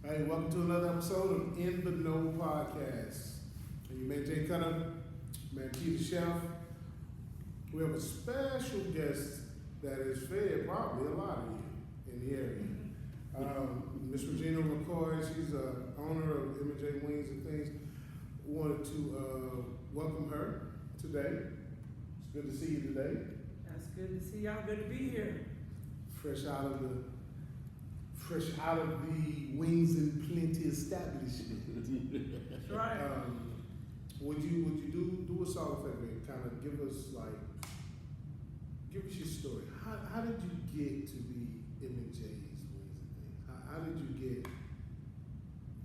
Hey, welcome to another episode of In the Know Podcast. And you met Jaycutta, met T the chef. We have a special guest that has fed probably a lot of you in the area. Miss Regina McCoy, she's the owner of M&J Wings and Things. Wanted to welcome her today. It's good to see you today. That's good to see y'all. Good to be here. Fresh out of the Wings&Plenty establishment. That's right. Would you do us all a favor and kind of give us your story? How did you get to be M&J's Wings and Things? How did you get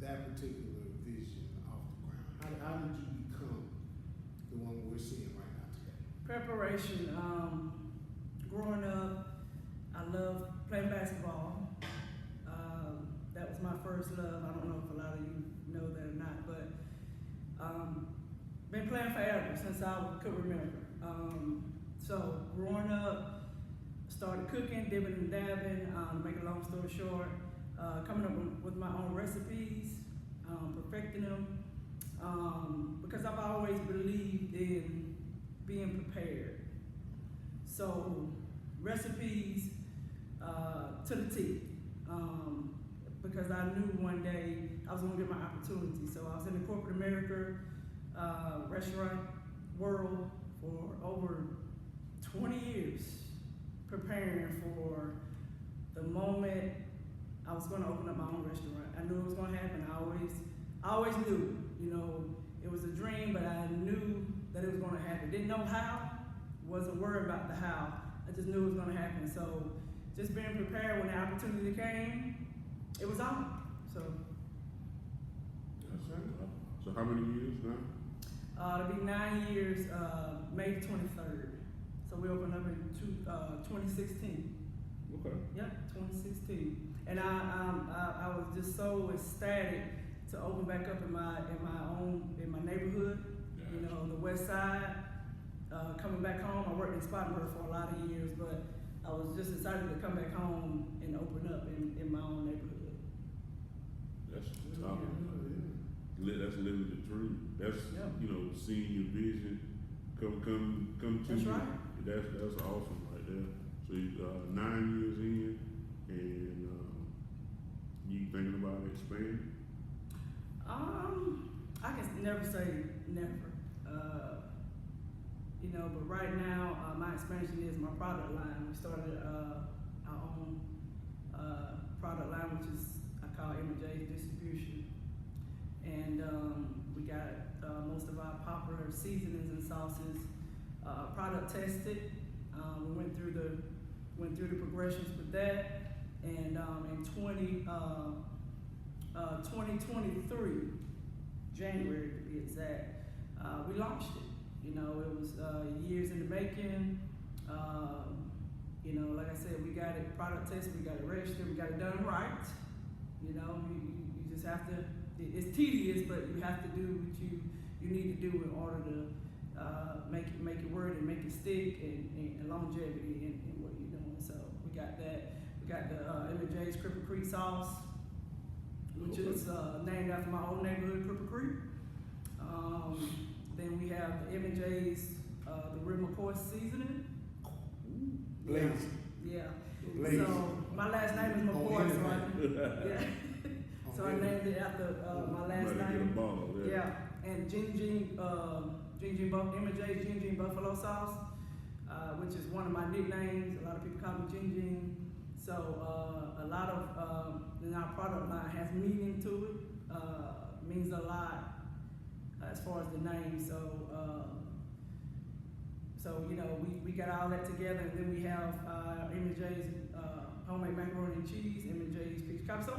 that particular vision off the ground? How did you become the one we're seeing right now today? Preparation. Growing up, I loved playing basketball. That was my first love. I don't know if a lot of you know that or not, but been playing forever since I could remember. So growing up, started cooking, dipping and dabbing. To make a long story short, coming up with my own recipes, perfecting them, because I've always believed in being prepared. So recipes to the T. Because I knew one day I was going to get my opportunity. So I was in the corporate America restaurant world for over 20 years, preparing for the moment I was going to open up my own restaurant. I knew it was going to happen. I always knew, it was a dream, but I knew that it was going to happen. Didn't know how, wasn't worried about the how. I just knew it was going to happen. So just being prepared when the opportunity came, it was on. So. That's right. So how many years now? It'll be 9 years, May 23rd. So we opened up in 2016. Okay. Yep, 2016. And I was just so ecstatic to open back up in my neighborhood. Yeah. The West Side. Coming back home, I worked in Spartanburg for a lot of years, but I was just excited to come back home and open up in my own neighborhood. That's top. That's living the dream. That's seeing your vision come to That's you. right. That's awesome right there. So you 9 years in, and you thinking about expanding? I can never say never. But right now my expansion is my product line. We started our own product line, which is I call M&J Distribution, and we got most of our popular seasonings and sauces product tested. We went through the progressions with that, and in 2023 January to be exact, we launched it. It was years in the making. Like I said, we got it product tested, we got it registered, we got it done right. You just have to. It's tedious, but you have to do what you need to do in order to make it work and make it stick and longevity in what you're doing. So we got that. We got the M&J's Cripple Creek sauce, which is named after my old neighborhood, Cripple Creek. Then we have the M&J's the Regina McCoy seasoning. Blaze. Yeah. Blaze. So my last name is McCoy, so I named it after my last name. Yeah. And M&J's Gin Buffalo sauce, which is one of my nicknames. A lot of people call me Gin. So a lot of in our product line has meaning to it. Means a lot as far as the name. So we got all that together, and then we have M&J's homemade macaroni and cheese, M&J's peach cobbler. So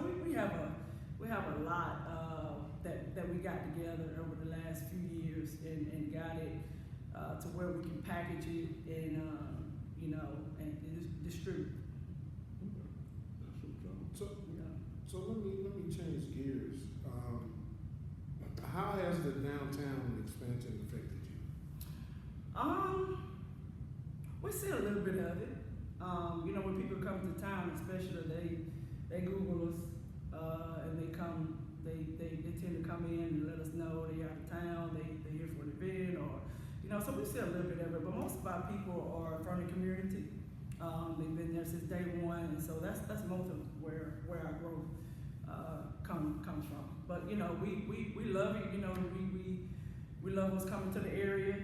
we have a lot that we got together over the last few years and got it to where we can package it and and distribute. So let me change gears. How has the downtown expansion affected you? We see a little bit of it. When people come to town, especially they Google us and they come so we see a little bit of it, but most of our people are from the community. They've been there since day one, and so that's most of where our growth comes from. But we love it. We love what's coming to the area.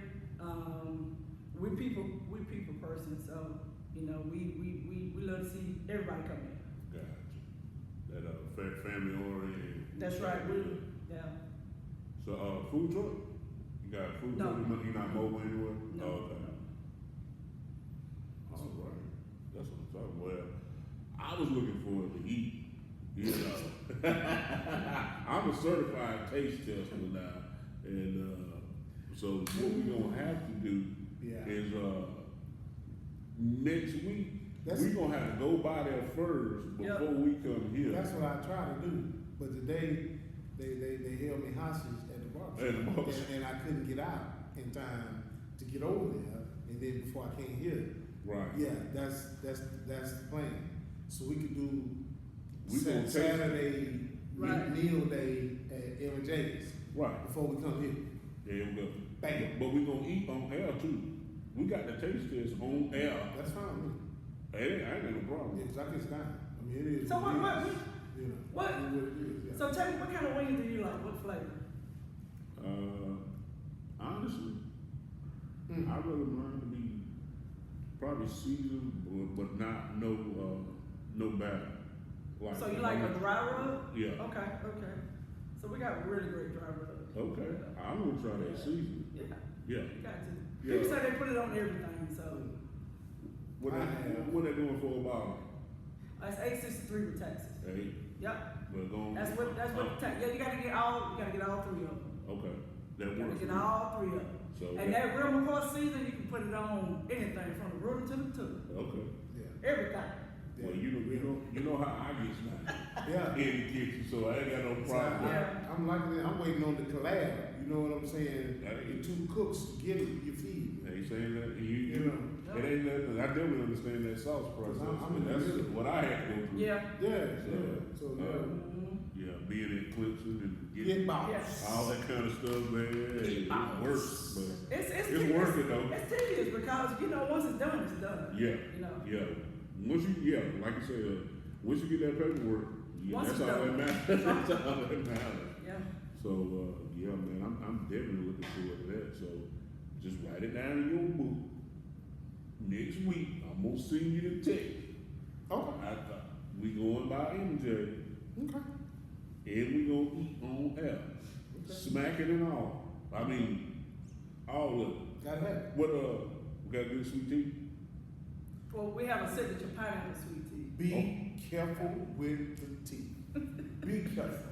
We're people person, so we love to see everybody come in. Gotcha. That family oriented. That's right. Yeah. So food truck? You got a food No. truck? You're not mobile anywhere? No. Oh, okay. All right. That's what I'm talking about. Well, I was looking forward to eat. I'm a certified taste tester now, and so what we're gonna have to do is next week we're gonna have to go by there first before we come here. That's what I try to do, but today they held me hostage at the bar, and I couldn't get out in time to get over there, and then before I came here. Right. Yeah, that's the plan. So we could do Saturday meal day at M&J's. Right. Before we come here. There we go. Bam. But we're gonna eat on air too. We got the taste test on air. That's fine with me. Hey, I ain't got no problem. Yeah, 'cause I can stand. I mean, it is. So what? it is, What? it is what it is, yeah. So tell me, what kind of wings do you like? What flavor? Honestly, I'd rather mine to be probably seasoned, but not no batter. So you like a dry rub? Yeah. Okay. So we got really great dry rub. Okay, I'm gonna try that season. Yeah. Yeah. You got to. Yeah. People say they put it on everything, so. What they doing for a bottle? It's $8.63 with taxes. Hey, Yep. but going. That's what yeah, you gotta get all three of them. Okay, that You gotta works. get all three of them. So And that real McCoy season, you can put it on anything from the rooter to the tutor. okay. Yeah. Everything. Well, you know how I get snapped Yeah. in the kitchen, so I ain't got no problem. Yeah. I'm waiting on the collab. You know what I'm saying? Hey. The two cooks together, you feed. Ain't saying that You know. it ain't nothing. I definitely understand that sauce process. I'm in the That's middle. what I had to go through. Yeah. So Yeah, being in Clemson and get getting box. all that kind of stuff, man. It works, but It's working though. It's tedious because once it's done, it's done. Yeah, You know. yeah. Once you, like you said, once you get that paperwork, Once that's it's all that done. matters. That's all that matters. Yeah. So, yeah, man, I'm definitely looking forward to that. So, just write it down in your book. Next week, I'm gonna send you the text. Okay. We going by MJ, Okay. and we gonna eat on air, smack it and all. I mean, all of it. Gotta have it. What we got good sweet tea? Well, we have a signature pineapple sweet tea. Be careful with the tea. Be careful.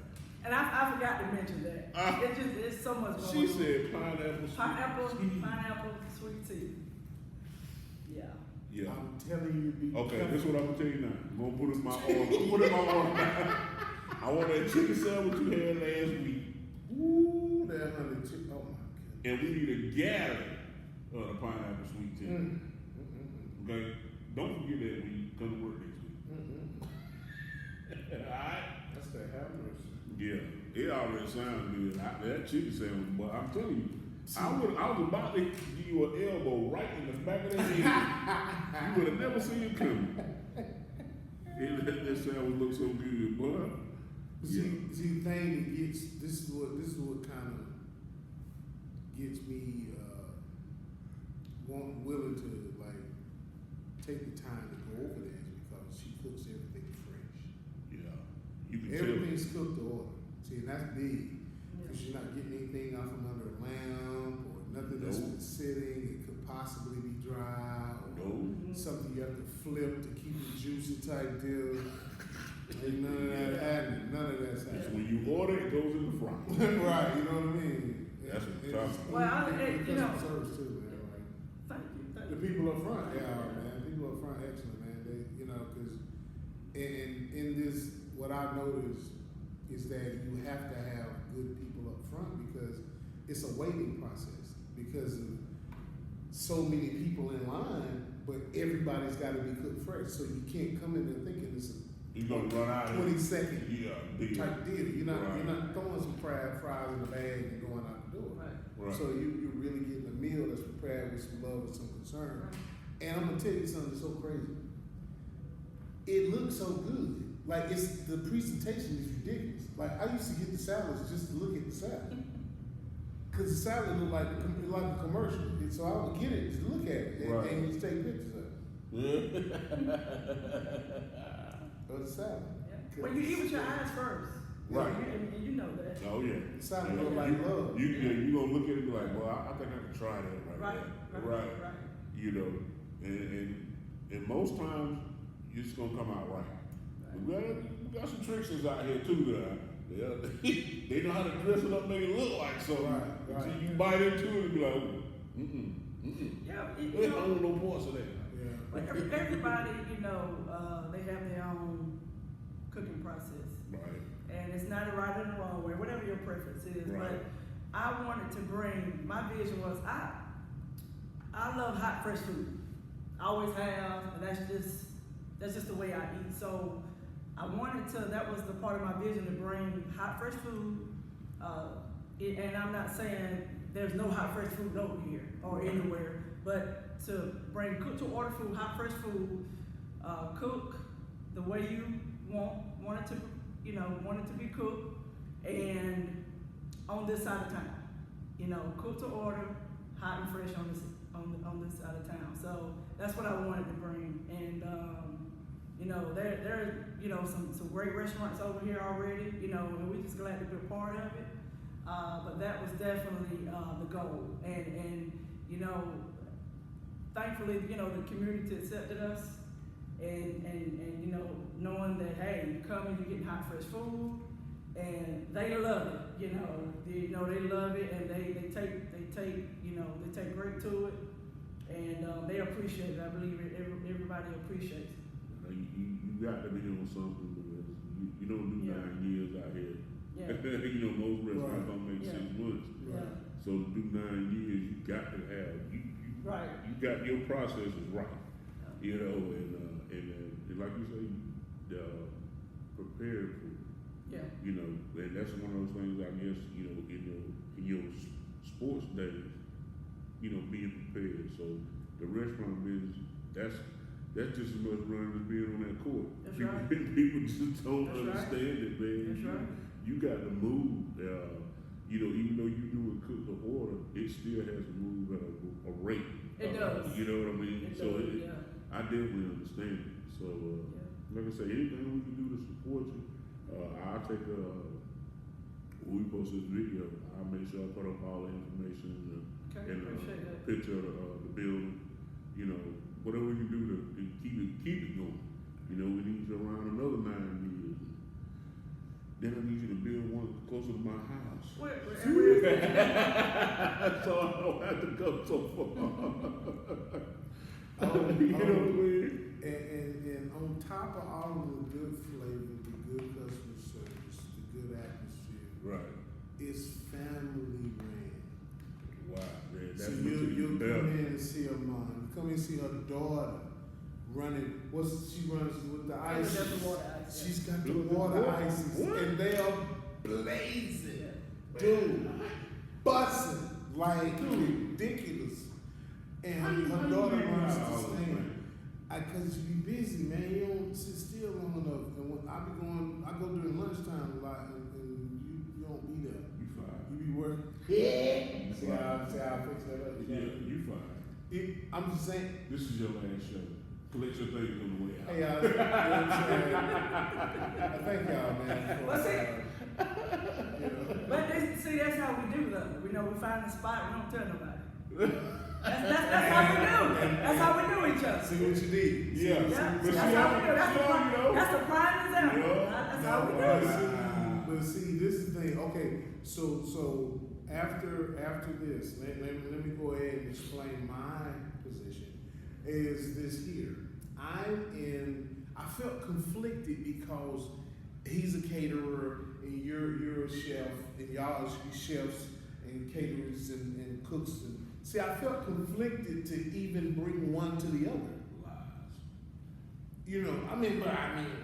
And I forgot to mention that. It's so much going She on. said pineapple sweet tea. Pineapple sweet tea. Yeah. Yeah. I'm telling you, be Okay, careful. this is what I'm gonna tell you now. I'm gonna put it in my order. Put it in my order. I want that chicken sandwich you had last week. Ooh, that honey chicken. Oh my goodness. And we need a gallon of the pineapple sweet tea. Okay? Don't forget that when you come to work next week. Alright? That's the hammers. Yeah. It already sounds good. That chicken sandwich, but I'm telling you, I was about to give you an elbow right in the back of the head. You would have never seen it coming. That sandwich looks so good, boy. See, the thing that gets this is what kind of gets me willing to like take the time to go over there is because she cooks everything fresh. Yeah. You can Everything's cooked to order. See, and that's big because you're not getting anything out from under a lamp or nothing that's been sitting. It could possibly be dry or something you have to flip to keep it juicy type deal. Ain't none of that happening. None of that's So happening. when you order, it goes in the fry. Right, you know what I mean? That's what I'm talking about. Well, service too, man. Like, Thank you. the people up front, they are, man. People up front, excellent, man. They, because in this, what I've noticed is that you have to have good people up front because it's a waiting process because of so many people in line, but everybody's got to be cooked fresh. So you can't come in there thinking it's a You gonna run out of 20-second deal. type deal. You're Right. not throwing some fried fries in the bag and going out the door. Right. Right. So you're really getting a meal that's prepared with some love and some concern. Right. And I'm gonna tell you something that's so crazy. It looks so good. Like the presentation is ridiculous. Like I used to get the salads just to look at the salad. Cause the salad looked like a commercial. And so I would get it just to look at it Right. and just take pictures of it. Of the salad. Yeah. Well, you eat with your eyes first. Right. And you know that. Oh yeah. The salad Yeah. look like love. You gonna look at it and be like, well, I think I can try that Right. there. Right. You know, and most times it's gonna come out right. We got some tricksters out here too that they know how to dress it up, make it look like something. Right. So you bite into it and be like, Yeah. I don't know no parts of that. Yeah. But everybody, they have their own cooking process. Right. And it's not a right or the wrong way, whatever your preference is. Right. But I wanted to bring, my vision was, I love hot, fresh food. I always have, and that's just the way I eat. So I wanted to, that was the part of my vision, to bring hot, fresh food. And I'm not saying there's no hot, fresh food over here or anywhere, but to bring cook to order food, hot, fresh food, cook the way you want it to be cooked, and on this side of town, cook to order, hot and fresh on this side of town. So that's what I wanted to bring, and there are some great restaurants over here already, and we're just glad to be a part of it. But that was definitely the goal, and thankfully, the community accepted us, and knowing that, hey, you come and you're getting hot, fresh food, and they love it, they love it, and they take great to it, and they appreciate it. I believe everybody appreciates it. You got to be doing something, because you don't do 9 years out here. Yeah. Most restaurants don't make Yeah. 6 months. Yeah. So to do 9 years, you got to have Right. You got your processes right. And like you say, prepared for. Yeah. And that's one of those things, I guess, in your sports days, being prepared. So the restaurant business, that's just as much running as being on that court. That's people, right. People just don't That's right. understand it, man. That's right. You got to move. Even though you do it cook to order, it still has to move at a rate. It does. You know what I mean? It So does, yeah. I definitely understand it. So, like I say, anything we can do to support you, I'll take when we post this video, I'll make sure I put up all the information and Appreciate that. picture of the building. Whatever we can do to keep it going. We need you around another 9 years. Then I need you to build one closer to my house. Where is it? So I don't have to go so far. And You know what I mean? and on top of all of the good flavor, the good customer service, the good atmosphere, Right. it's family ran. Wow, man. That's So what you'll better. come in and see her mom. You come in and see her daughter running. She runs with the ice. That's the water ice, yeah. She's got the With water what? ices, What? and they are blazing, Yeah. dude, busting like ridiculous. And How you her daughter figure runs out all this those thing. things? Cause you be busy, man. You don't sit still long enough. And when I go during lunchtime a lot, and you don't be there. You fine. You be working. Yeah. See how I fix that up? Yeah, you fine. I'm just saying. This is your last show. Collect your things on the way out. Hey, y'all. You know what I'm saying? I thank y'all, man. Well, see, You know. but that's how we do though. We find a spot, we don't tell nobody. That's how we do. That's how we do each other. See what you did. Yeah. Yeah, But that's see, how we do. you know. That's the prime example. Yeah. That's how we do But it. but see, this is the thing. Okay, so after this, let me go ahead and explain my position. Is this here? I felt conflicted because he's a caterer and you're a chef and y'all are chefs and caterers and cooks. See, I felt conflicted to even bring one to the other. Lies. you know,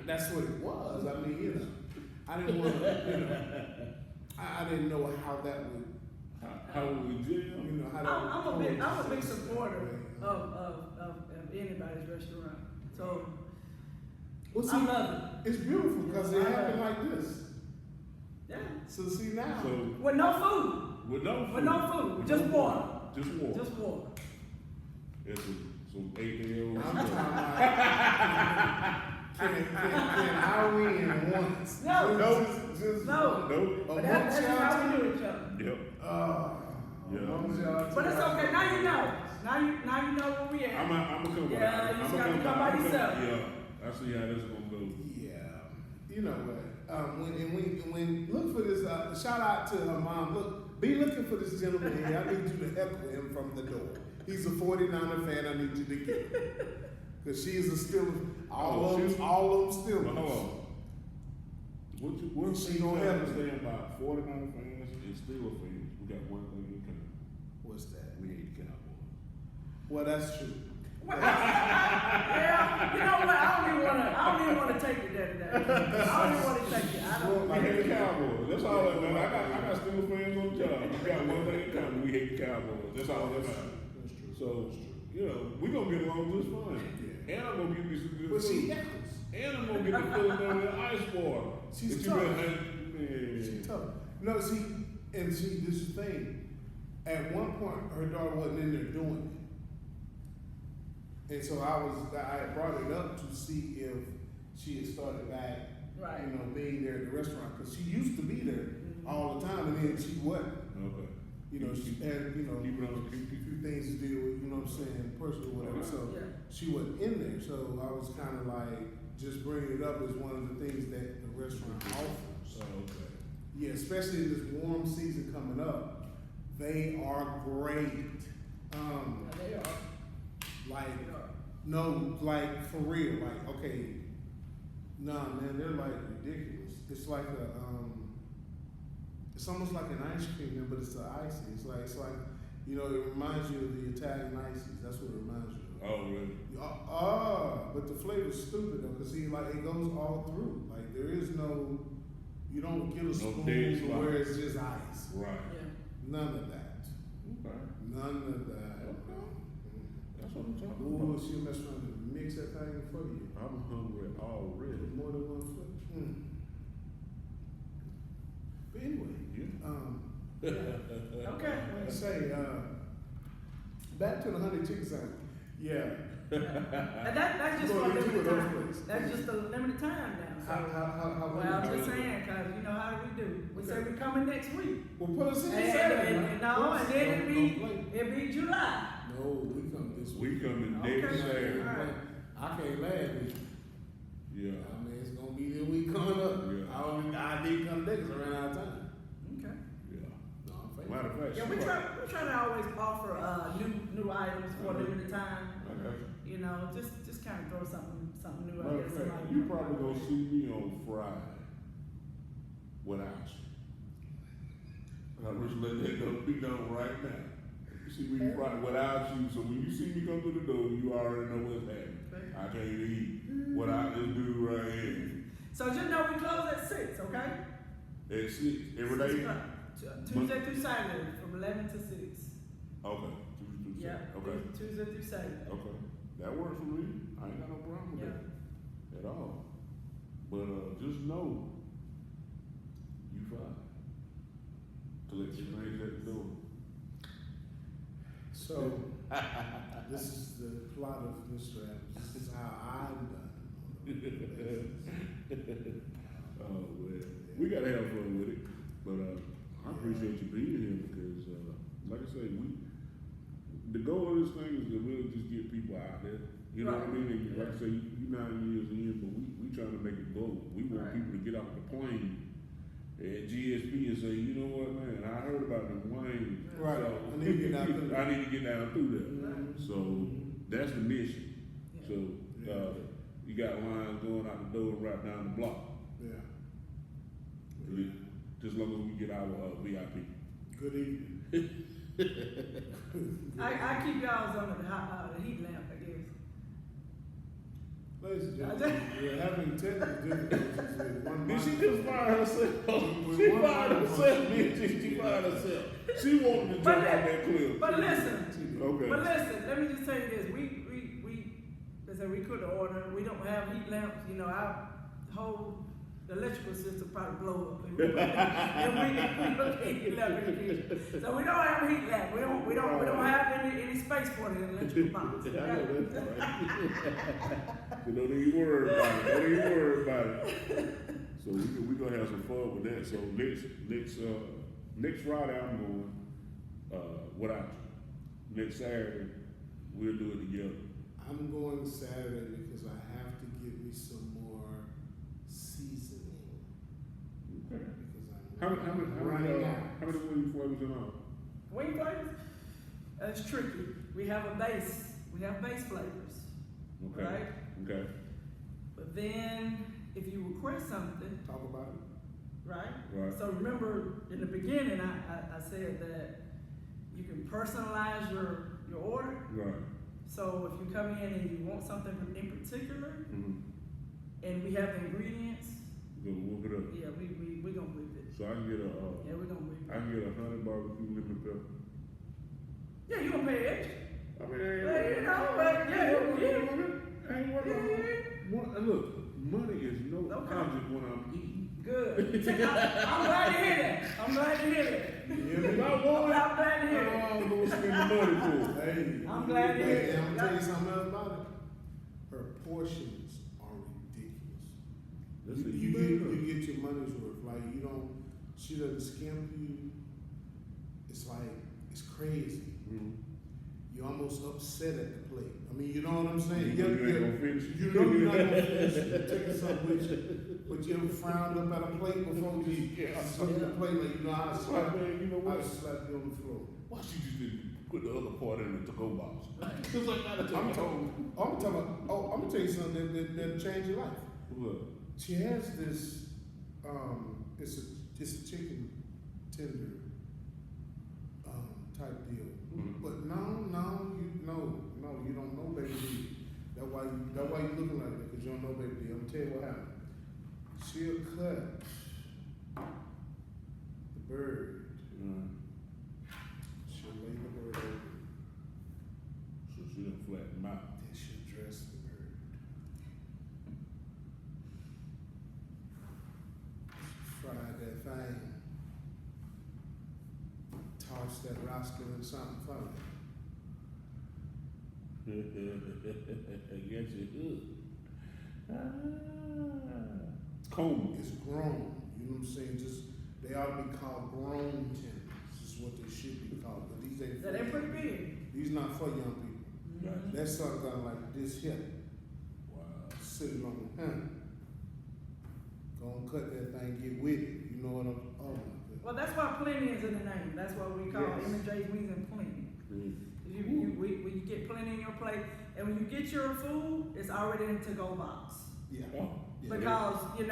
that's what it was. I mean, you know, I didn't want to, you know, I didn't know how that would, How would we jail? you know, how that would. I'm a big supporter of anybody's restaurant. So Well, see, I love it's beautiful because it happened like this. it. Yeah. So see now. So With no food. with no food. With no food. Just water. Just water. Just water. It's some 8-year-old. I'm talking about, can I win once? No. Just No. Nope. But that's just how we do each other. Yep. Yeah. But it's okay. Now you know. Now you know where we at. I'm gonna come Yeah, by. you just gotta come by yourself. Yeah. I see how this is gonna go. Yeah. You know what? When look for this. Shout out to her mom. Look, be looking for this gentleman here. I need you to heckle him from the door. He's a 49er fan. I need you to get him. Because she's a Steelers. All of them Steelers. Hold on. What She she gonna gonna have to- understand about 49 fans and Steelers fans? We got one thing in common. What's that? We hate Cowboys. Well, that's true. Well, yeah, you know what? I don't even wanna take it there today. I don't even wanna take it. I hate the Cowboys. That's all that matters. I got Steelers fans on the job. We got one thing in common. We hate the Cowboys. That's all that matters. That's true. So, you know, we gonna get along just fine. Yeah. And I'm gonna give you some good But she food. heckles. And I'm gonna get the Philadelphia ice water. She's That you tough. man. She's tough. No, see, this is the thing. At one point, her daughter wasn't in there doing it. And so I brought it up to see if she had started back, Right. you know, being there at the restaurant. Because she used to be there all the time, and then she wasn't. Okay. You know, she had, you know, Keep it on. a few things to deal with, you know what I'm saying, personal, whatever. So Yeah. she wasn't in there. So I was kind of like, just bringing it up as one of the things that the restaurant offers. Oh, okay. Yeah, especially in this warm season coming up, they are great. Yeah, they are. Like, They are. no, like for real, like, okay, nah, man, they're like ridiculous. It's like it's almost like an ice cream, man, but it's the icy. It's like, you know, it reminds you of the Italian ices. That's what it reminds you of. Oh, really? But the flavor's stupid though, cause see, like it goes all through. Like there is no, you don't get a spoon dead spot. where it's just ice. Right. Yeah. None of that. Okay. None of that. That's what I'm talking Ooh, about. she'll mess around and mix that thing for you. I'm hungry already. More than one foot. But anyway, Yeah. Okay. like I say, back to the honey chicken sandwich. Yeah. And that's just Go for a into limited it, those time. places. That's just a limited time now. So, How well, I'm just saying, cause you know how do we do? We say we coming next week. Well, put us in And Saturday. then it'll be July. No, we come this We week. coming Okay. next Saturday. Alright. I can't last week. Yeah. I mean, it's gonna be the week coming up. Yeah. I need to come next. I ran out of time. Okay. Yeah. No, I'm faithful. Matter of fact, Yeah, we try to always offer new items for a limited time. Okay. You know, just kind of throw something new out Matter there. of fact, somebody you might probably want. gonna see me on Friday without you. I'm just letting that go be done right now. You see me Friday without you, so when you see me come through the door, you already know what's happening. Okay. I can't eat without this dude right here. So just know we close at 6, okay? At 6 every day. 6 o'clock. Tuesday through Saturday from 11 to 6. Okay. Tuesday through Yeah. Saturday. Okay. Tuesday through Saturday. Okay. That works for me. I ain't got no problem with Yeah. that at all. But just know you fine. Collect your things at the door. So, this is the plot of Mr. Adams. This is how I'm done. Oh well, we gotta have fun with it. But I appreciate you being here because, like I say, the goal of this thing is to really just get people out there. You know what I mean? And like I say, you 9 years in, but we trying to make it go. We want Right. people to get off the plane at GSP and say, you know what, man, I heard about the Wayne. Right. So, I need to get down through there. I need to get down through there. Right. So that's the mission. Yeah. So you got lines going out the door right down the block. Yeah. Just as long as we get our VIP. Good evening. I keep y'all's under the heat lamp, I guess. Ladies and gentlemen, we're having technical difficulties with one Did she mic. just fire herself? With She one fired microphone. herself, bitch. She fired herself. She wanted to jump But out that cliff. But listen, Okay. but listen, let me just tell you this. They said we couldn't order. We don't have heat lamps. You know, our whole electrical system probably blow up. And we don't get heat lamp in the kitchen. So we don't have a heat lamp. We don't have any space for it in the electrical box. I know that's right. You don't even worry about it. Don't even worry about it. So we gonna have some fun with that. So next Friday I'm going without you. Next Saturday we'll do it together. I'm going Saturday because I have to get me some more seasoning. Okay. Because How I'm running out. many wing flavors in all? Wing flavors? It's tricky. We have a base. We have base flavors. Okay. Right? Okay. But then if you request something, Talk about it. right? Right. So remember in the beginning I said that you can personalize your order. Right. So if you come in and you want something in particular, Mm-hmm. and we have the ingredients, We're gonna whoop it up. yeah, we gonna whip it. So I can get Yeah, we gonna whip I it. can get a honey barbecue lemon pepper. Yeah, you gonna pay extra. I mean, Well, you know, but yeah. I ain't working on look, money is no Okay. object when I'm eating. Good. I'm glad to hear that. I'm glad to hear that. If I want it, I'm glad to hear that. I'm gonna spend the money for it. Hey, I'm glad to hear that. I'm gonna tell you something else about it. Her portions are ridiculous. That's You get your money's worth. Like she doesn't skimp you. It's like it's crazy. Mm-hmm. You're almost upset at the plate. I mean, you know what I'm saying? You ain't gonna finish it. You know you're not gonna finish it. You're taking something with you. But you ever frowned up at a plate before you something the plate like you know how to slap Man, you know what? I slap you on the floor. Why she just didn't put the other part in the to-go box? Cause I gotta take I'm it home. gonna tell you something that'll change your life. What? She has this it's a chicken tender type deal. Mhm. But no, you don't know baby D. That's why you looking like that, because you don't know baby D. I'm gonna tell you what happened. She'll cut the bird. She'll lay the bird over. So she done flatten them out. Then she'll dress the bird. Fry that thing. Toss that rascal in something funny. I guess you could. Coma. It's grown. You know what I'm saying? They ought to be called grown tenders. This is what they should be called. But these ain't. Yeah, they're pretty big. These not for young people. Right. That son got like this hip Wow. sitting on the hand. Go and cut that thing, get with it. You know what I'm. Oh my goodness. Well, that's why plenty is in the name. That's why we call Yes. M&J's Wings and Plenty. When you get plenty in your plate, and when you get your food, it's already in a to-go box. Yeah. Oh. Yeah. Because you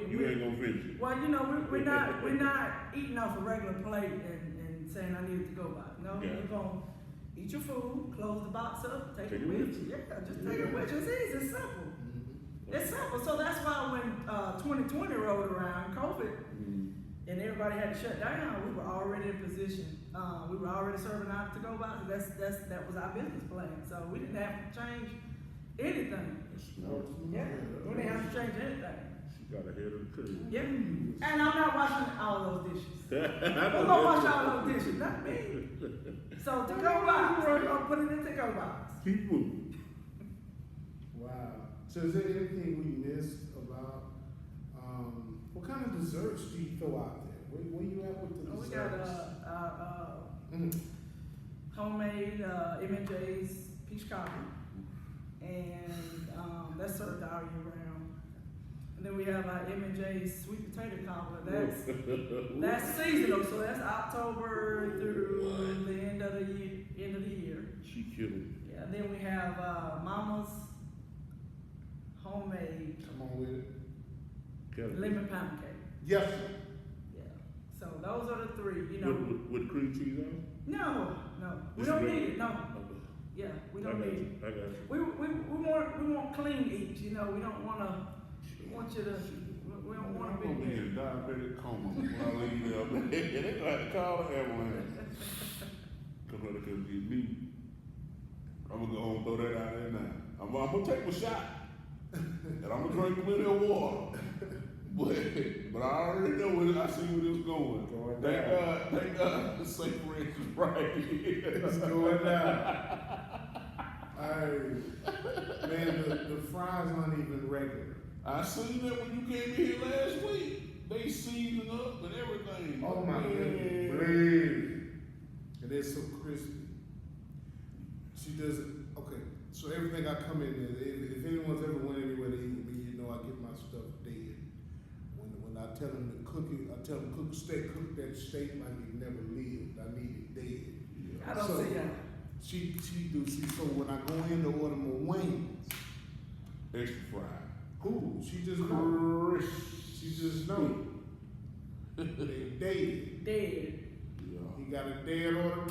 You ain't gonna finish it. well, we're not eating off a regular plate and saying I need a to-go box. No, Yeah. you're gonna eat your food, close the box up, take Take it it with with you. Yeah, just take it with you. It's easy. It's simple. Mhm. It's simple. So that's why when 2020 rolled around, COVID, and everybody had to shut down, we were already in position. We were already serving out to go boxes. That was our business plan. So we didn't have to change anything. Yeah, we didn't have to change anything. She got ahead of the curve. Yeah, and I'm not washing all those dishes. I Who's know gonna wash that. all those dishes? Not me. So to go box, we're gonna put it in to go box. Keep moving. Wow. So is there anything we missed about what kind of desserts do you throw out there? Where you at with the We desserts? got Mhm. homemade M&J's peach cobbler, and that's served all year round. And then we have our M&J's sweet potato cobbler. That's seasonal, so that's October through the end of the year. She killing. Yeah. And then we have Mama's homemade Come on with it. Killing. lemon pound cake. Yes, sir. Yeah. So those are the three. You know. With cream cheese on it? No. We Just don't regular? need it. No. Okay. Yeah, we I don't got need. you. I got you. We want clean eats. You know, we don't wanna. We want you to. We don't want to I'm gonna be in diabetic coma when I leave there. They gonna have to call the ambulance. Cause they couldn't get me. I'm gonna go home and throw that out there now. I'm gonna take my shot. And I'm gonna drink plenty of water. But I already know where I see where this going. Thank God the safe range is right. It's going down. Man, the fries aren't even regular. I seen that when you came in here last week. They seasoned up and everything. Oh my Man. goodness, blade. And they're so crispy. She does it, okay, so everything I come in there, if anyone's ever went anywhere to eat with me, you know I get my stuff dead. When I tell them to cook it, I tell them cook that steak like it never lived. I need it dead. I don't So, see that. So when I go in to order my wings, Extra fried. cool, she just know. She just know. They dead. Dead. Yeah. He got a dead order.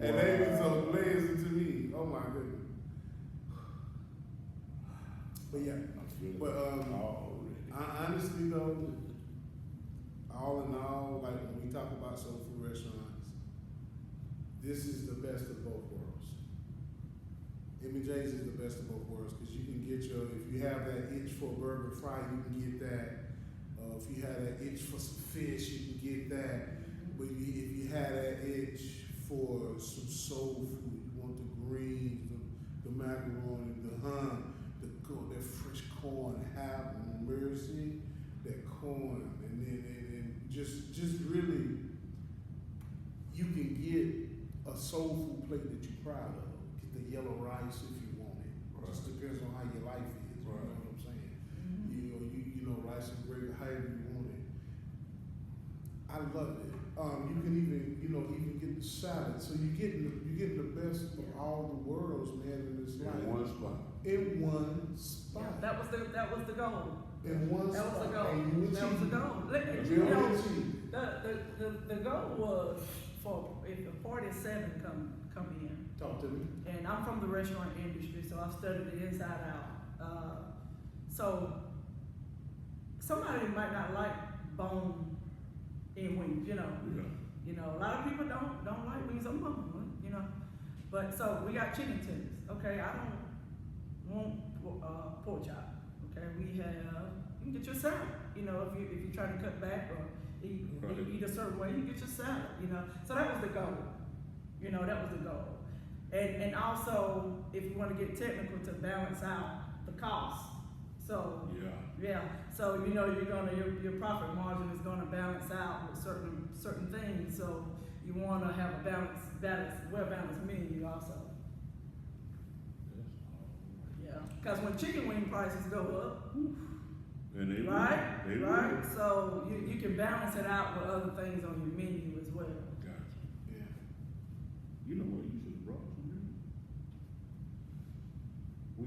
And they be so blazing to me. Oh my goodness. But yeah. But honestly though, all in all, like when we talk about soul food restaurants, this is the best of both worlds. M&J's is the best of both worlds because you can get if you have that itch for a burger and fry, you can get that. If you have that itch for some fish, you can get that. But if you have that itch for some soul food, you want the greens, the macaroni, that fresh corn, have mercy, that corn, and then just really, you can get a soul food plate that you're proud of. Get the yellow rice if you want it. Right. Just depends on how your life is. Right. You know what I'm saying? Mm-hmm. You know, rice and gravy, however you want it. I love it. You can even get the salad. So you're getting the best of all the worlds, man, in this life. In one spot. In one spot. Yeah, that was the goal. In one That spot. was the goal. And That was the goal. you The goal was for if the 47 come in. Talk to me. And I'm from the restaurant industry, so I've studied it inside out. So somebody might not like bone in wings, you know. Yeah. You know, a lot of people don't like wings on bone, you know. But so we got chicken tenders. Okay, I don't want pork chop. Okay, you can get your salad. You know, if you're trying to cut back or eat a certain way, you get your salad. You know, so that was the goal. You know, that was the goal. And also, if you want to get technical, to balance out the cost. So yeah. So you know your profit margin is gonna balance out with certain things. So you want to have a well-balanced menu also. Yeah, because when chicken wing prices go up, And they right? Will. They Right. Will. So you can balance it out with other things on your menu as well. Gotcha. Yeah. You know what? You should have brought some here. We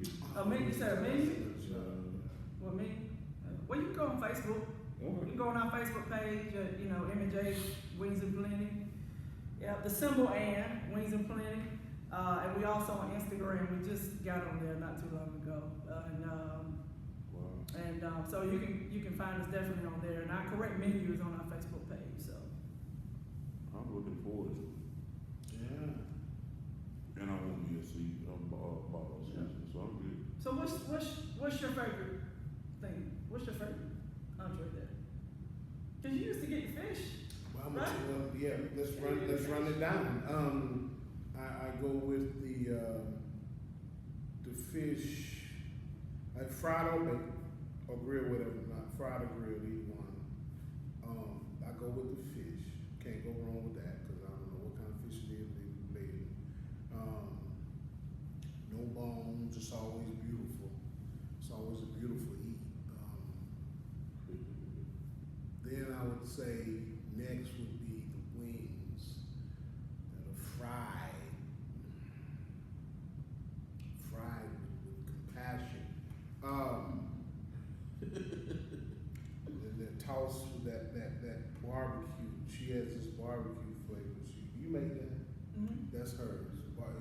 just get. A menu, you said a menu? Uh, What menu? Well, you can go on Facebook. You okay. can go on our Facebook page, M&J Wings and Plenty. Yeah, the symbol and Wings and Plenty. And we also on Instagram. We just got on there not too long ago. So you can find us definitely on there. And our correct menu is on our Facebook page. So I'm looking forward to it. Yeah. And I want me a seat, bottle of season, so I'm good. So what's your favorite thing? What's your favorite entree there? Cause you used to get fish. Well, Right. let's run it down. I go with the fish, like fried or grilled, whatever, not fried or grilled, either one. I go with the fish. Can't go wrong with that because I don't know what kind of fish it is they made it. No bones. It's always beautiful. It's always a beautiful eat. Then I would say next would be the wings that are fried with compassion. tossed with that barbecue. She has this barbecue flavor. You make that? Mm-hmm. That's hers.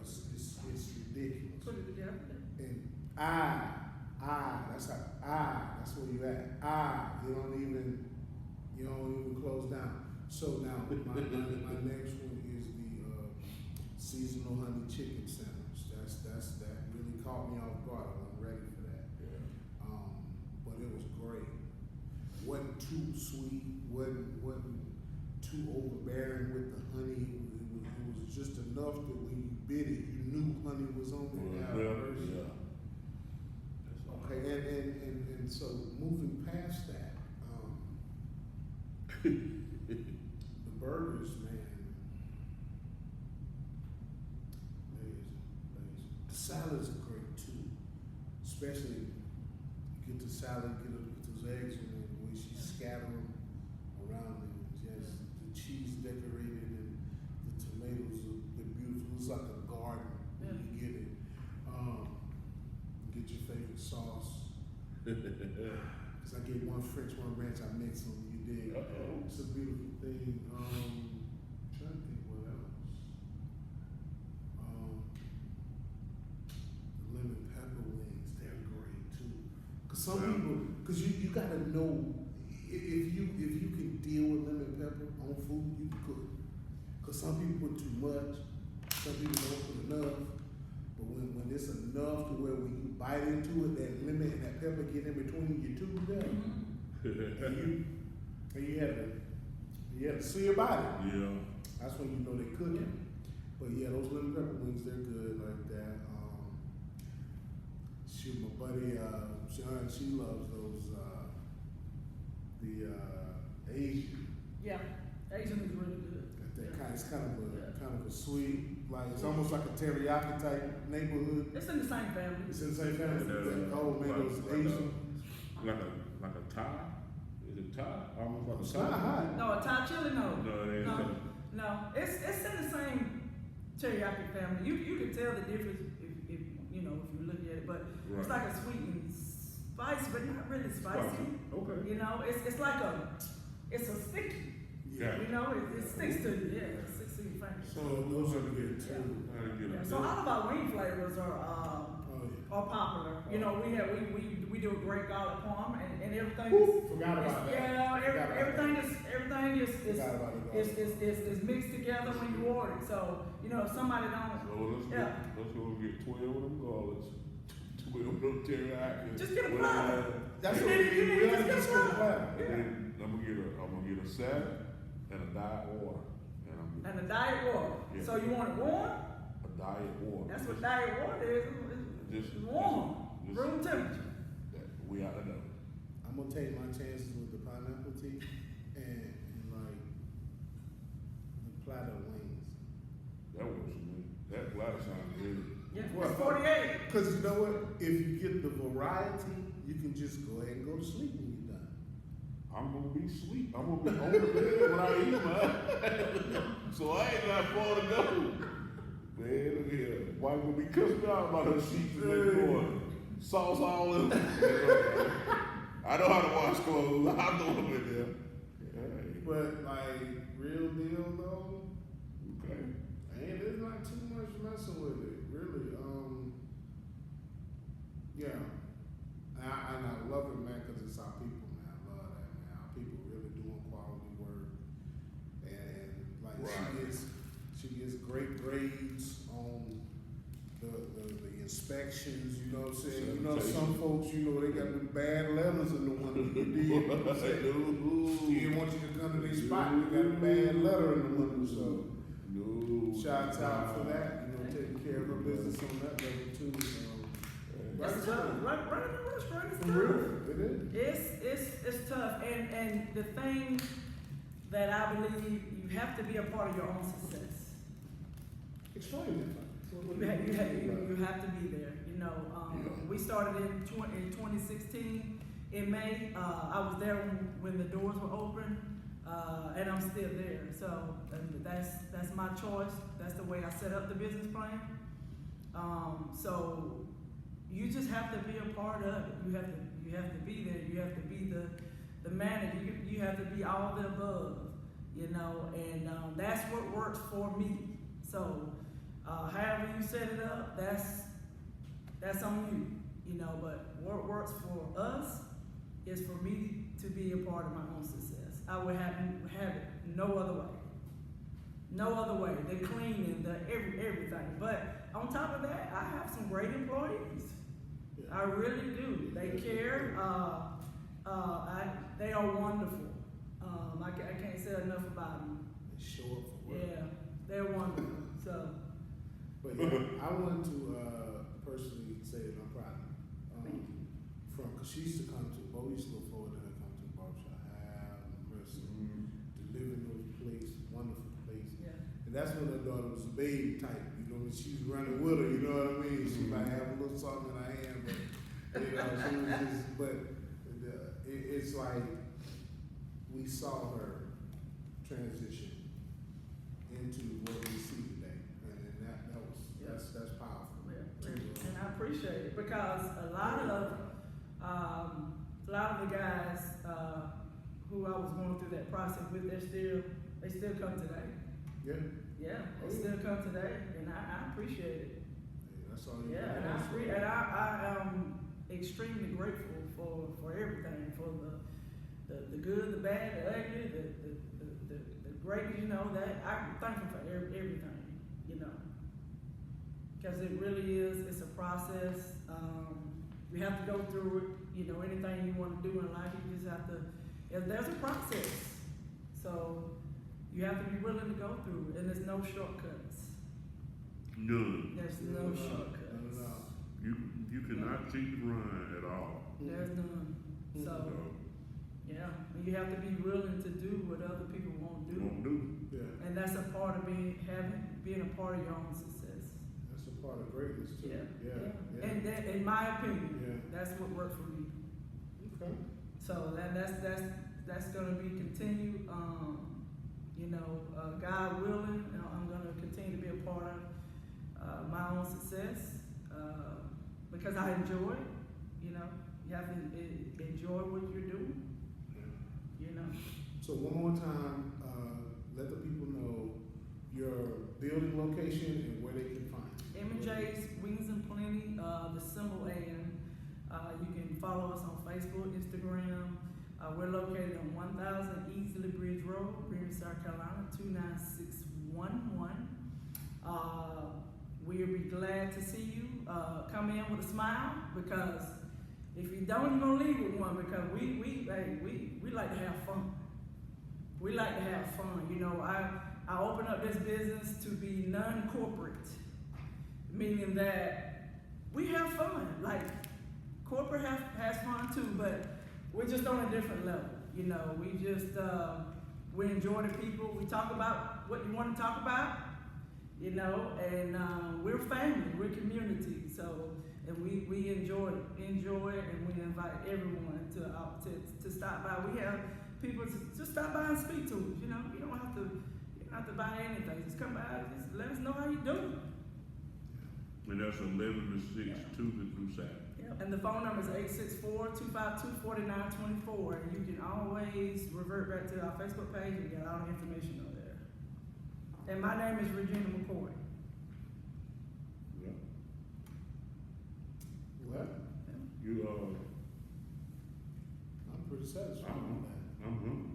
It's ridiculous. Put it together. And that's where you at. You don't even close down. So now my next one is the seasonal honey chicken sandwich. That really caught me off guard. I wasn't ready for that. Yeah. But it was great. Wasn't too sweet. Wasn't too overbearing with the honey. It was just enough that when you bit it, you knew honey was on there. Yeah. Okay, and so moving past that, the burgers, man, amazing. The salads are great too, especially you get the salad, get those eggs in there, the way she scatter them around and just the cheese decorated and the tomatoes are beautiful. It's like a garden when you get it. Get your favorite sauce. Cause I get one French, one ranch, I mix them. You dig? It's a beautiful thing. Trying to think what else. The lemon pepper wings, they're great too. Cause some people, cause you gotta know if you can deal with lemon pepper on food, you can cook. Cause some people put too much, some people don't put enough. But when it's enough to where when you bite into it, that lemon and that pepper get in between your teeth there, and you have to see about it. Yeah. That's when you know they're cooking. But yeah, those lemon pepper wings, they're good like that. Shoot, my buddy, John, she loves those, the Asian. Yeah, Asian is really good. It's kind of a sweet, like it's almost like a teriyaki type neighborhood. It's in the same family. It's in the same family. Oh man, those Asian. Like a Thai? Is it Thai? Almost like a It's Thai. not hot. No, a Thai chili, no. No, it ain't. No. It's in the same teriyaki family. You can tell the difference if you look at it, but it's like a sweet and spicy, but not really spicy. Okay. You know, it's like it's a sticky. Yeah. You know, it sticks to you. Yeah, it sticks to your fingers. So those are good too. Yeah. So all of our wing flavors are popular. You know, we do a great garlic parm and everything. Forgot about that. Yeah, everything Forgot is mixed together when you order it. So you know, if somebody don't. So let's go get 12 of them garlics, 12 of them teriyaki. Just get a platter. That's what we just get a platter. And then I'm gonna get a salad and a diet water. And a diet water. Yeah. So you want it warm? A diet water. That's what diet water is. It's warm, room temperature. We ought to know. I'm gonna take my chances with the pineapple tea and like the platter wings. That works for me. That platter sounds good. Yeah, Well, it's 48. Cause you know what? If you get the variety, you can just go ahead and go to sleep when you're done. I'm gonna be sweet. I'm gonna be on the bed when I eat, man. So I ain't got far to go. Man, look here. Wife gonna be cussing me out about her sheets the next morning. Sauce all in them. I know how to wash clothes. I know them in there. Hey. But like real deal though, Okay. and there's not too much messing with it, really. Yeah. And I love it, man, because it's our people, man. I love that, man. Our people really doing quality work, and like Right. she gets great grades on the inspections. You know what I'm saying? You know, some folks, they got them bad letters in the window. You did. You know what I'm saying? He didn't want you to come to their spot. They got a bad letter in the window, so. Shout out for that, taking care of her business on that level too. It's tough. Running a restaurant is For tough. real, it is. It's tough, and the thing that I believe you have to be a part of your own success. Explain that. You have to be there. We started in 2016 in May. I was there when the doors were open, and I'm still there. So that's my choice. That's the way I set up the business plan. So you just have to be a part of it. You have to be there. You have to be the manager. You have to be all the above, you know, and that's what works for me. So, however you set it up, that's on you, you know. But what works for us is for me to be a part of my own success. I would have it no other way. No other way. The cleaning, the everything. But on top of that, I have some great employees. I really do. They care. They are wonderful. I can't say enough about them. They show up for work. Yeah, they're wonderful. So. But yeah, I want to personally say that I'm proud of her. Because she used to come to, but we used to look forward to her coming to the barbershop. Have mercy. Delivering those plates, wonderful plates. Yeah. And that's when her daughter was a baby type. You know, when she was running with her, you know what I mean? She might have a little salt in her hand, but, you know, she was just, but it's like we saw her transition into what we see today. And that's powerful. Yeah. And I appreciate it because a lot of the guys who I was going through that process with, they still come today. Yeah. Yeah, they still come today, and I appreciate it. Yeah, that's all you Yeah, and I am extremely grateful for everything, for the good, the bad, the ugly, the great. You know that I'm thankful for everything. You know, because it really is. It's a process. You have to go through it. You know, anything you want to do in life, you just have to. There's a process, so you have to be willing to go through it, and there's no shortcuts. None. There's no shortcuts. You cannot cheat the run at all. There's none. So, yeah, and you have to be willing to do what other people won't do. Yeah. And that's a part of being a part of your own success. That's a part of greatness too. Yeah. And that, in my opinion, that's what worked for me. Okay. So that's gonna be continued. You know, God willing, I'm gonna continue to be a part of my own success because I enjoy it. You know, you have to enjoy what you're doing. Yeah. You know. So one more time, let the people know your building location and where they can find you. M&J's Wings and Plenty, the symbol AN. You can follow us on Facebook, Instagram. We're located on 1000 Easley Bridge Road, Greenville, South Carolina, 29611. We'll be glad to see you. Come in with a smile, because if you don't, you're gonna leave with one, because we like to have fun. We like to have fun. You know, I opened up this business to be non-corporate, meaning that we have fun. Like, corporate has fun too, but we're just on a different level. You know, we enjoy the people. We talk about what you want to talk about, you know, and we're family, we're community. So, and we enjoy it, and we invite everyone to stop by. We have people to just stop by and speak to us. You know, you don't have to buy anything. Just come by, just let us know how you doing. And that's 11 to 6, Tuesday through Saturday. And the phone number is 864-252-4924. And you can always revert back to our Facebook page and get all the information on there. And my name is Regina McCoy. Yeah. Well, You I'm pretty satisfied with that. I'm hungry.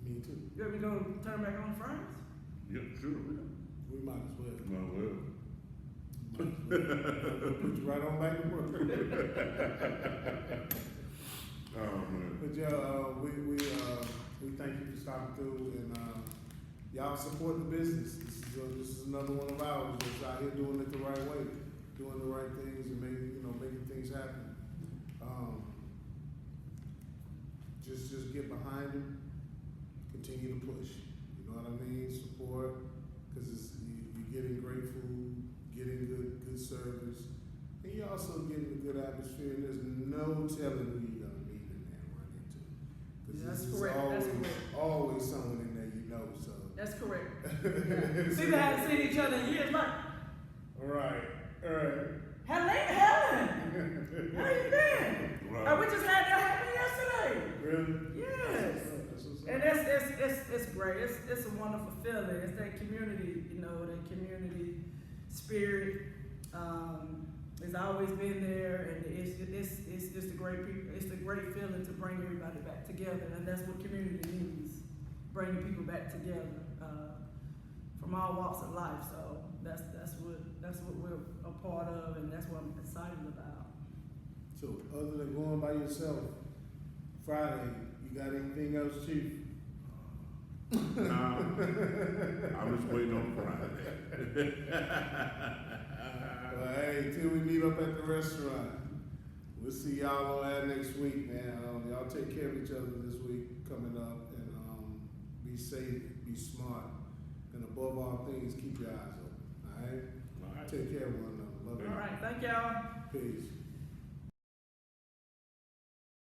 Me too. You ever go turn back on fries? Yeah, sure. We might as well. Well. Put you right on back to work. Oh man. But we thank you for stopping through, and y'all support the business. This is another one of ours that's out here doing it the right way, doing the right things, and making things happen. Just get behind them, continue to push. You know what I mean? Support, because you're getting great food, getting good service, and you're also getting a good atmosphere. And there's no telling who you're gonna meet in there and run into. That's This is correct. always someone in there you know. So That's correct. See, they haven't seen each other in years. Like, all right. Helen, how you been? Right. We just had that happen yesterday. Really? Yes. That's what's up. And it's great. It's a wonderful feeling. It's that community, you know, that community spirit. It's always been there, and it's just a great people. It's a great feeling to bring everybody back together, and that's what community needs: bringing people back together from all walks of life. So that's what we're a part of, and that's what I'm excited about. So other than going by yourself, Friday, you got anything else, Chief? Nah, I'm just waiting on Friday. Well, hey, till we meet up at the restaurant, we'll see y'all on that next week, man. Y'all take care of each other this week coming up, and be safe, be smart, and above all things, keep your eyes open. All right? All right. Take care of one another. Love you. All right, thank y'all. Peace.